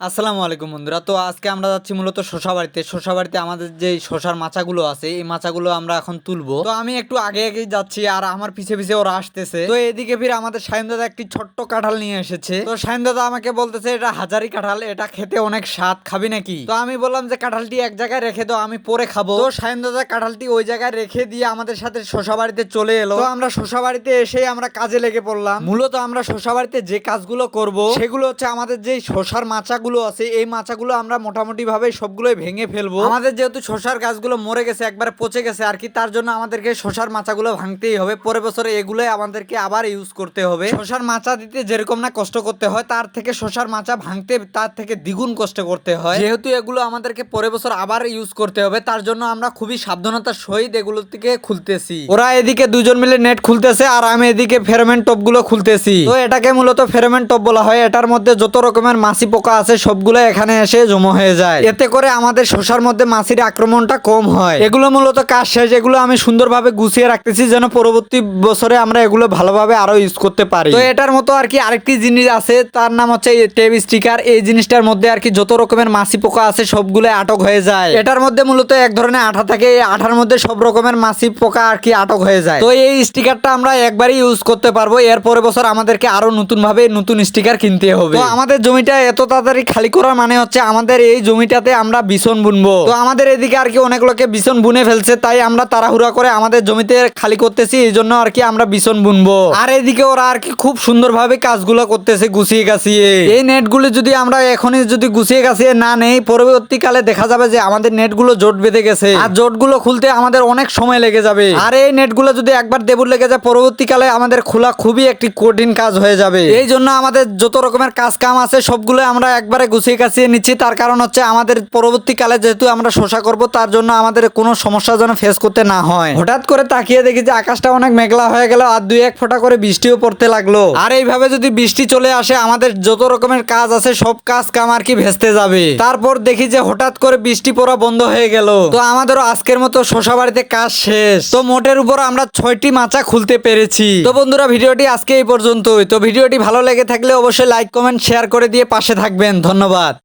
আসসালামু আলাইকুম বন্ধুরা। তো আজকে আমরা যাচ্ছি মূলত শশা বাড়িতে। শশা বাড়িতে আমাদের যে শশার মাচাগুলো আছে এই মাচাগুলো আমরা এখন তুলবো। তো আমি একটু আগে আগেই যাচ্ছি আর আমার পিছে পিছে ওরা আসতেছে। তো এদিকে ফিরে আমাদের শাহিন দাদা একটি ছোট্ট কাঁঠাল নিয়ে এসেছে। তো শাহিন দাদা আমাকে বলতেছে এটা হাজারি কাঁঠাল, এটা খেতে অনেক স্বাদ, খাবি নাকি? তো আমি বললাম যে কাঁঠালটি এক জায়গায় রেখে দাও, আমি পরে খাবো। তো শাহিন দাদা কাঁঠালটি ওই জায়গায় রেখে দিয়ে আমাদের সাথে শশা বাড়িতে চলে এলো। তো আমরা শশা বাড়িতে এসেই আমরা কাজে লেগে পড়লাম। মূলত আমরা শশা বাড়িতে যে কাজগুলো করব সেগুলো হচ্ছে আমাদের যে শশার মাচাগুলো আছে এই মাচাগুলো আমরা মোটামুটি ভাবে সবগুলোই ভেঙে ফেলবো। আমাদের যেহেতু শশার গাছগুলো মরে গেছে, একবারে পচে গেছে আর কি, তার জন্য আমাদেরকে শশার মাচাগুলো ভাঙতেই হবে। পরের বছরে এগুলোই আমাদেরকে আবার ইউজ করতে হবে। শশার মাচা দিতে যেরকম না কষ্ট করতে হয়, তার থেকে শশার মাচা ভাঙতে তার থেকে দ্বিগুণ কষ্ট করতে হয়। যেহেতু এগুলো আমাদেরকে পরের বছর আবার ইউজ করতে হবে, তার জন্য আমরা খুবই সাবধানতার সহিত এগুলো থেকে খুলতেছি। ওরা এদিকে দুজন মিলে নেট খুলতেছে আর আমি এদিকে ফেরোমন টপ গুলো খুলতেছি। তো এটাকে মূলত ফেরোমন টপ বলা হয়। এটার মধ্যে যত রকমের মাছি পোকা আছে সবগুলো এখানে এসে জমা হয়ে যায়। এতে করে আমাদের শশার মধ্যে মাছির আক্রমণটা কম হয়। এগুলো মূলত কাজ শেষ। এগুলো আমি সুন্দরভাবে গুছিয়ে রাখতেছি যেন পরবর্তী বছরে আমরা এগুলো ভালোভাবে আরো ইউজ করতে পারি। তো এটার মতো আর কি আরেকটি জিনিস আছে, তার নাম হচ্ছে টেপ স্টিকার। এই জিনিসটার মধ্যে আর কি যত রকমের মাছি পোকা আছে সবগুলো আটক হয়ে যায়। এটার মধ্যে মূলত এক ধরনের আঠা থাকে, এই আঠার মধ্যে সব রকমের মাছি পোকা আর কি আটক হয়ে যায়। তো এই স্টিকারটা আমরা একবারই ইউজ করতে পারবো। এর পরের বছর আমাদেরকে আরো নতুন ভাবে নতুন স্টিকার কিনতে হবে। তো আমাদের জমিটা এত তাড়াতাড়ি খালি করার মানে হচ্ছে আমাদের এই জমিটাতে আমরা বিছন বুনবো। তো আমাদের এদিকে আর কি অনেক লোকে বিছন বুনে ফেলছে, তাই আমরা তাড়াহুড়া করে আমাদের জমিতে খালি করতেছি, এই জন্য আর কি আমরা বিছন বুনবো। আর এদিকে ওরা আর কি খুব সুন্দরভাবে কাজগুলো করতেছে গুছিয়ে গাছিয়ে। এই নেটগুলো যদি আমরা এখনই যদি গুছিয়ে গাছিয়ে না নেই, পরবর্তীকালে দেখা যাবে যে আমাদের নেটগুলো জোট বেঁধে গেছে আর জোটগুলো খুলতে আমাদের অনেক সময় লেগে যাবে। আর এই নেটগুলো যদি একবার দেবুর লেগে যায়, পরবর্তীকালে আমাদের খোলা খুবই একটি কঠিন কাজ হয়ে যাবে। এই জন্য আমাদের যত রকমের কাজ কাম আছে সবগুলো আমরা একবারে গুছিয়ে গাছিয়ে নিচ্ছি। তার কারণ হচ্ছে আমাদের পরবর্তীকালে যেহেতু আমরা শোষা করব, তার জন্য আমাদের কোনো সমস্যা যেন ফেস করতে না হয়। হঠাৎ করে তাকিয়ে দেখি যে আকাশটা অনেক মেঘলা হয়ে গেল আর দুই এক ফোঁটা করে বৃষ্টিও পড়তে লাগলো। আর এইভাবে যদি বৃষ্টি চলে আসে, আমাদের যত রকমের কাজ আছে সব কাজ কাম আর কি ভেস্তে যাবে। তারপর দেখি যে হঠাৎ করে বৃষ্টি পড়া বন্ধ হয়ে গেল। তো আমাদেরও আজকের মতো শোষা বাড়িতে কাজ শেষ। তো মোটের উপর আমরা 6টি মাচা খুলতে পেরেছি। তো বন্ধুরা, ভিডিওটি আজকে এই পর্যন্তই। তো ভিডিওটি ভালো লেগে থাকলে অবশ্যই লাইক কমেন্ট শেয়ার করে দিয়ে পাশে থাকবেন। ধন্যবাদ।